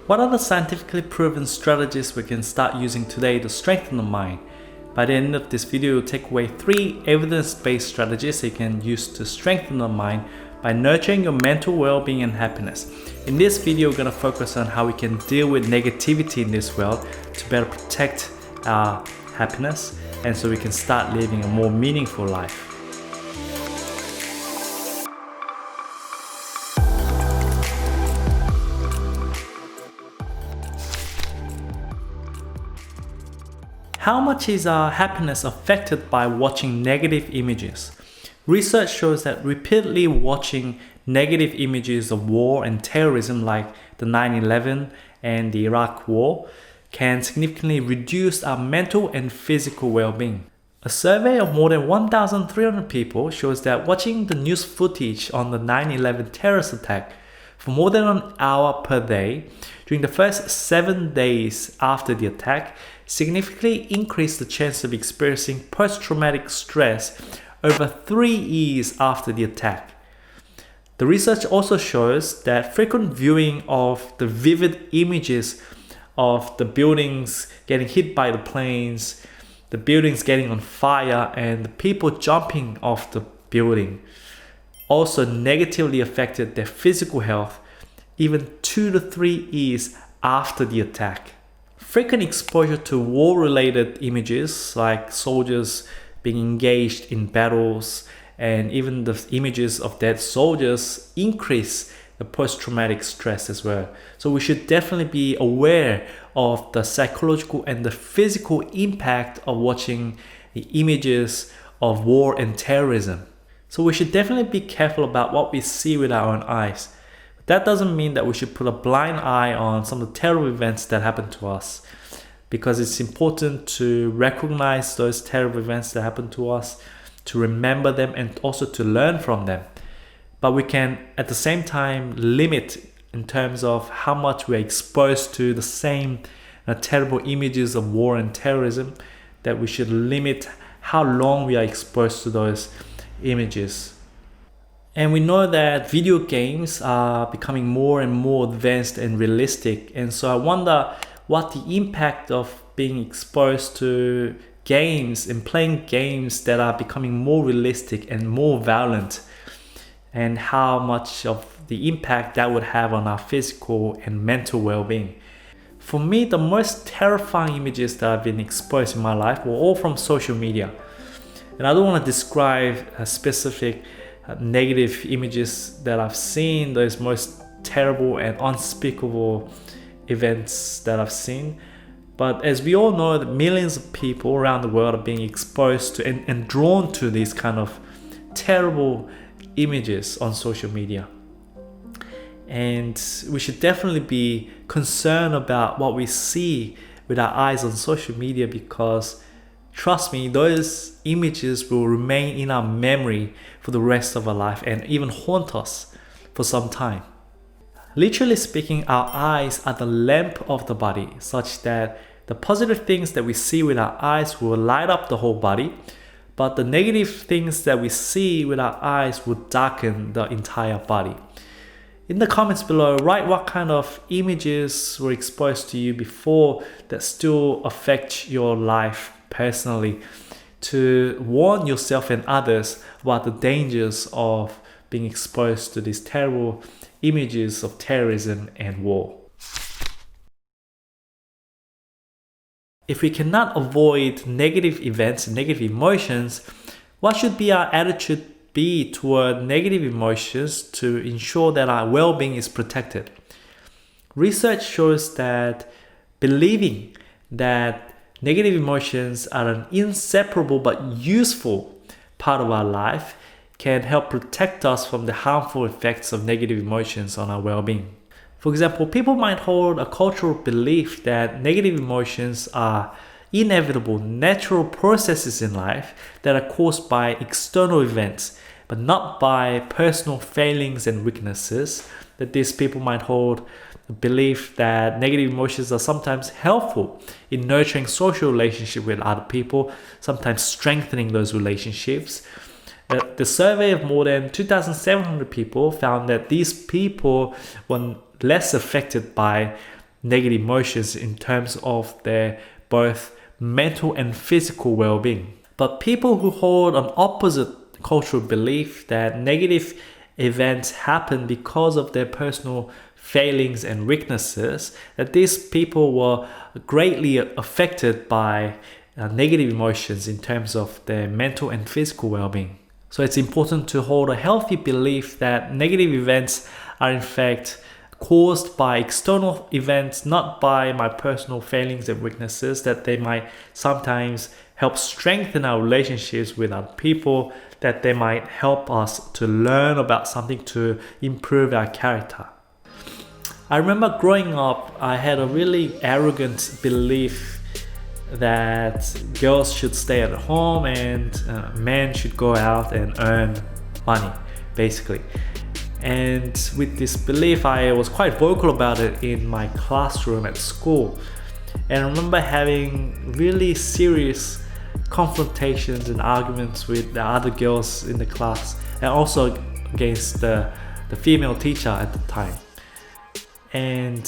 What are the scientifically proven strategies we can start using today to strengthen the mind? By the end of this video, we'll take away 3 evidence-based strategies you can use to strengthen the mind by nurturing your mental well-being and happiness. In this video, we're going to focus on how we can deal with negativity in this world to better protect our happiness and so we can start living a more meaningful life. How much is our happiness affected by watching negative images? Research shows that repeatedly watching negative images of war and terrorism like the 9/11 and the Iraq War can significantly reduce our mental and physical well-being. A survey of more than 1,300 people shows that watching the news footage on the 9/11 terrorist attack for more than an hour per day during the first 7 days after the attack significantly increased the chance of experiencing post-traumatic stress over 3 years after the attack. The research also shows that frequent viewing of the vivid images of the buildings getting hit by the planes, the buildings getting on fire, and the people jumping off the building also negatively affected their physical health even 2 to 3 years after the attack. Frequent exposure to war-related images like soldiers being engaged in battles and even the images of dead soldiers increase the post-traumatic stress as well. So we should definitely be aware of the psychological and the physical impact of watching the images of war and terrorism. So we should definitely be careful about what we see with our own eyes. That doesn't mean that we should put a blind eye on some of the terrible events that happen to us, because it's important to recognize those terrible events that happen to us, to remember them, and also to learn from them. But we can at the same time limit in terms of how much we're exposed to the same terrible images of war and terrorism, that we should limit how long we are exposed to those images. And we know that video games are becoming more and more advanced and realistic. And so I wonder what the impact of being exposed to games and playing games that are becoming more realistic and more violent, and how much of the impact that would have on our physical and mental well-being. For me, the most terrifying images that I've been exposed in my life were all from social media. And I don't want to describe a specific negative images that I've seen, those most terrible and unspeakable events that I've seen. But as we all know, that millions of people around the world are being exposed to and drawn to these kind of terrible images on social media. And we should definitely be concerned about what we see with our eyes on social media, because trust me, those images will remain in our memory for the rest of our life and even haunt us for some time. Literally speaking, our eyes are the lamp of the body, such that the positive things that we see with our eyes will light up the whole body, but the negative things that we see with our eyes will darken the entire body. In the comments below, write what kind of images were exposed to you before that still affect your life personally, to warn yourself and others about the dangers of being exposed to these terrible images of terrorism and war. If we cannot avoid negative events and negative emotions, what should be our attitude be toward negative emotions to ensure that our well-being is protected? Research shows that believing that negative emotions are an inseparable but useful part of our life can help protect us from the harmful effects of negative emotions on our well-being. For example, people might hold a cultural belief that negative emotions are inevitable, natural processes in life that are caused by external events, but not by personal failings and weaknesses. That these people might hold the belief that negative emotions are sometimes helpful in nurturing social relationships with other people, sometimes strengthening those relationships. The survey of more than 2,700 people found that these people were less affected by negative emotions in terms of their both mental and physical well-being. But people who hold an opposite cultural belief that negative events happen because of their personal failings and weaknesses, that these people were greatly affected by negative emotions in terms of their mental and physical well-being. So it's important to hold a healthy belief that negative events are in fact caused by external events, not by my personal failings and weaknesses, that they might sometimes help strengthen our relationships with other people, that they might help us to learn about something to improve our character. I remember growing up, I had a really arrogant belief that girls should stay at home and men should go out and earn money, basically. And with this belief, I was quite vocal about it in my classroom at school. And I remember having really serious confrontations and arguments with the other girls in the class, and also against the female teacher at the time. And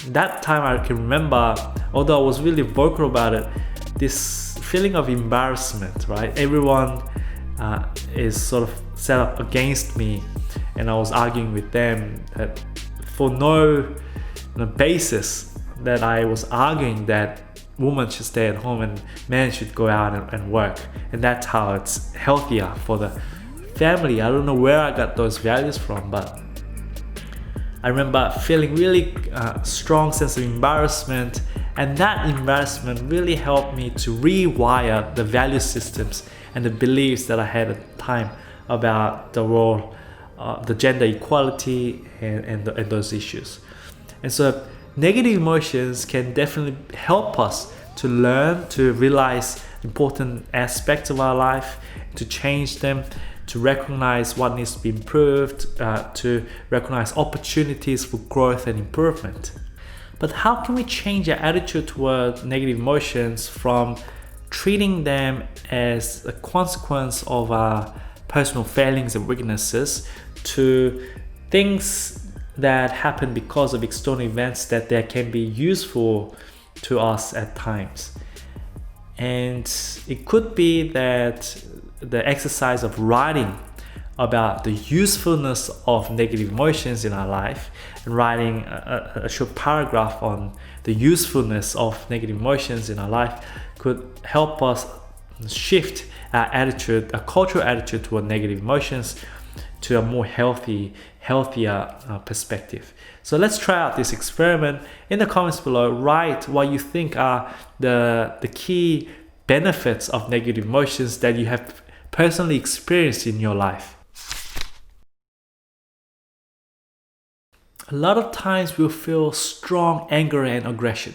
that time I can remember, although I was really vocal about it, this feeling of embarrassment, right? Everyone is sort of set up against me, and I was arguing with them that for no basis that I was arguing that women should stay at home and men should go out and work, and that's how it's healthier for the family. I don't know where I got those values from, but I remember feeling really strong sense of embarrassment, and that embarrassment really helped me to rewire the value systems and the beliefs that I had at the time about the role, the gender equality and those issues. And so negative emotions can definitely help us to learn, to realize important aspects of our life, to change them, to recognize what needs to be improved, to recognize opportunities for growth and improvement. But how can we change our attitude toward negative emotions from treating them as a consequence of our personal failings and weaknesses to things that happen because of external events that they can be useful to us at times? And it could be that the exercise of writing about the usefulness of negative emotions in our life, and writing a short paragraph on the usefulness of negative emotions in our life could help us shift our attitude, a cultural attitude toward negative emotions, to a more healthier perspective. So let's try out this experiment. In the comments below, write what you think are the key benefits of negative emotions that you have personally experienced in your life. A lot of times we'll feel strong anger and aggression.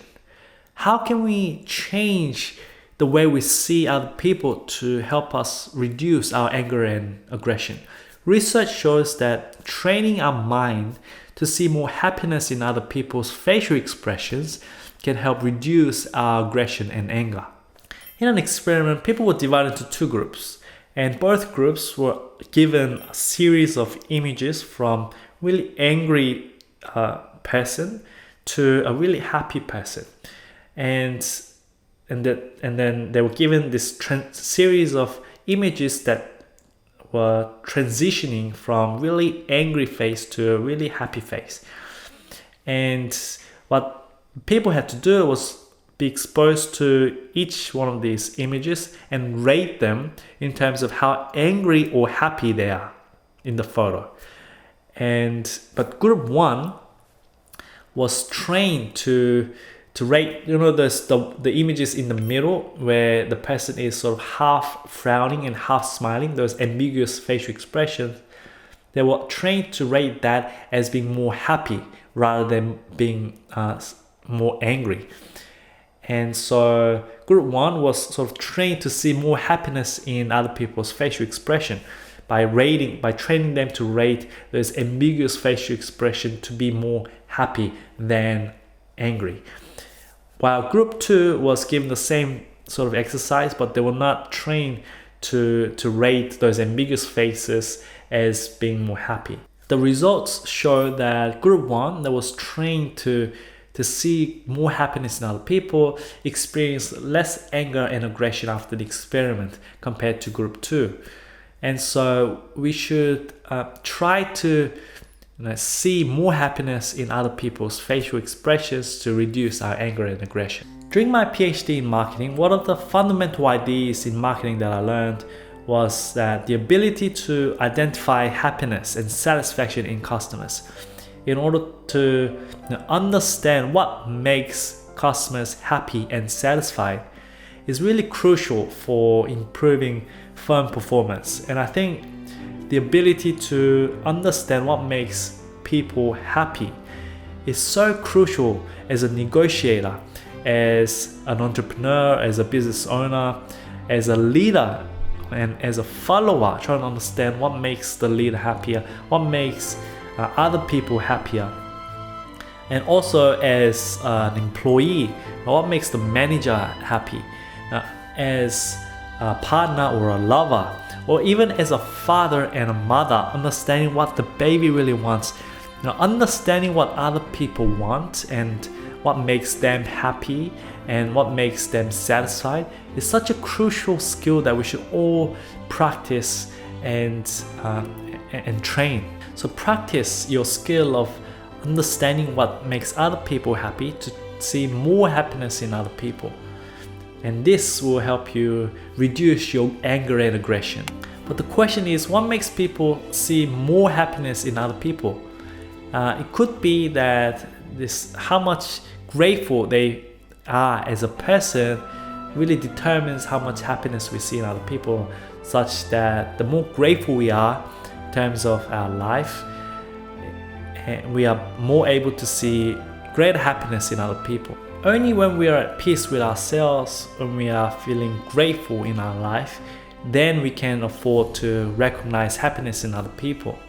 How can we change the way we see other people to help us reduce our anger and aggression? Research shows that training our mind to see more happiness in other people's facial expressions can help reduce our aggression and anger. In an experiment, people were divided into two groups, and both groups were given a series of images from really angry person to a really happy person, and then they were given this series of images that were transitioning from really angry face to a really happy face. And what people had to do was be exposed to each one of these images and rate them in terms of how angry or happy they are in the photo. But group one was trained to rate, the images in the middle where the person is sort of half frowning and half smiling, those ambiguous facial expressions. They were trained to rate that as being more happy rather than being more angry. And so group one was sort of trained to see more happiness in other people's facial expression by training them to rate those ambiguous facial expression to be more happy than angry. While group two was given the same sort of exercise, but they were not trained to rate those ambiguous faces as being more happy. The results show that group one that was trained to to see more happiness in other people, experience less anger and aggression after the experiment compared to group 2. And so we should try to see more happiness in other people's facial expressions to reduce our anger and aggression. During my PhD in marketing, one of the fundamental ideas in marketing that I learned was that the ability to identify happiness and satisfaction in customers in order to understand what makes customers happy and satisfied is really crucial for improving firm performance. And I think the ability to understand what makes people happy is so crucial as a negotiator, as an entrepreneur, as a business owner, as a leader, and as a follower, trying to understand what makes the leader happier, what makes other people happier, and also as an employee, what makes the manager happy, as a partner or a lover, or even as a father and a mother, understanding what the baby really wants, understanding what other people want and what makes them happy and what makes them satisfied is such a crucial skill that we should all practice and train. So practice your skill of understanding what makes other people happy to see more happiness in other people. And this will help you reduce your anger and aggression. But the question is, what makes people see more happiness in other people? It could be that how much grateful they are as a person really determines how much happiness we see in other people, such that the more grateful we are in terms of our life, we are more able to see greater happiness in other people. Only when we are at peace with ourselves, when we are feeling grateful in our life, then we can afford to recognize happiness in other people.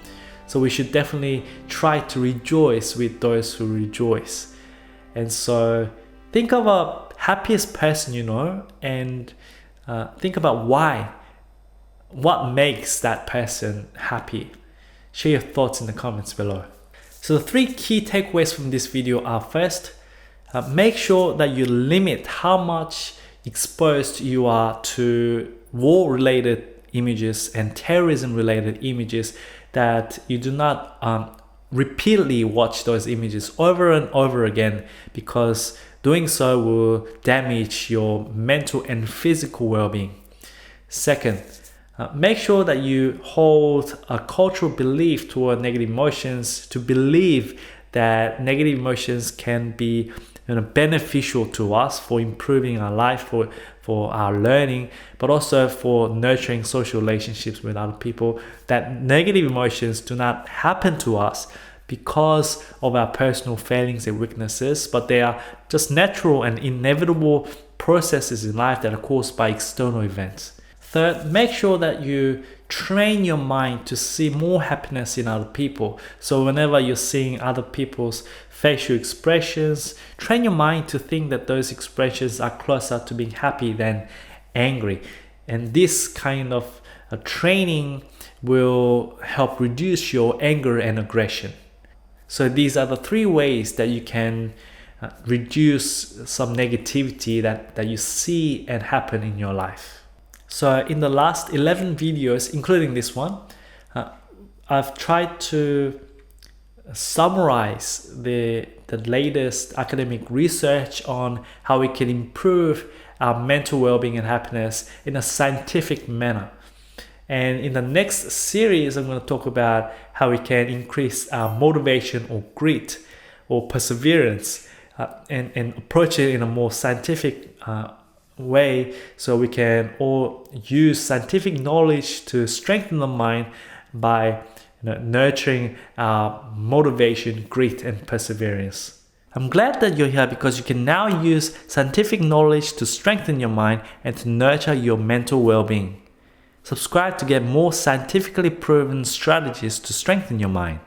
So we should definitely try to rejoice with those who rejoice. And so think of a happiest person you know, and think about why. What makes that person happy? Share your thoughts in the comments below. So the 3 key takeaways from this video are: first, make sure that you limit how much exposed you are to war-related images and terrorism-related images, that you do not repeatedly watch those images over and over again, because doing so will damage your mental and physical well-being. Second, make sure that you hold a cultural belief toward negative emotions, to believe that negative emotions can be beneficial to us for improving our life, for our learning, but also for nurturing social relationships with other people. That negative emotions do not happen to us because of our personal failings and weaknesses, but they are just natural and inevitable processes in life that are caused by external events. Third, make sure that you train your mind to see more happiness in other people. So whenever you're seeing other people's facial expressions, train your mind to think that those expressions are closer to being happy than angry. And this kind of training will help reduce your anger and aggression. So these are the 3 ways that you can reduce some negativity that you see and happen in your life. So in the last 11 videos, including this one, I've tried to summarize the latest academic research on how we can improve our mental well-being and happiness in a scientific manner. And in the next series, I'm going to talk about how we can increase our motivation or grit or perseverance and approach it in a more scientific way, so we can all use scientific knowledge to strengthen the mind by nurturing our motivation, grit, and perseverance. I'm glad that you're here, because you can now use scientific knowledge to strengthen your mind and to nurture your mental well-being. Subscribe to get more scientifically proven strategies to strengthen your mind.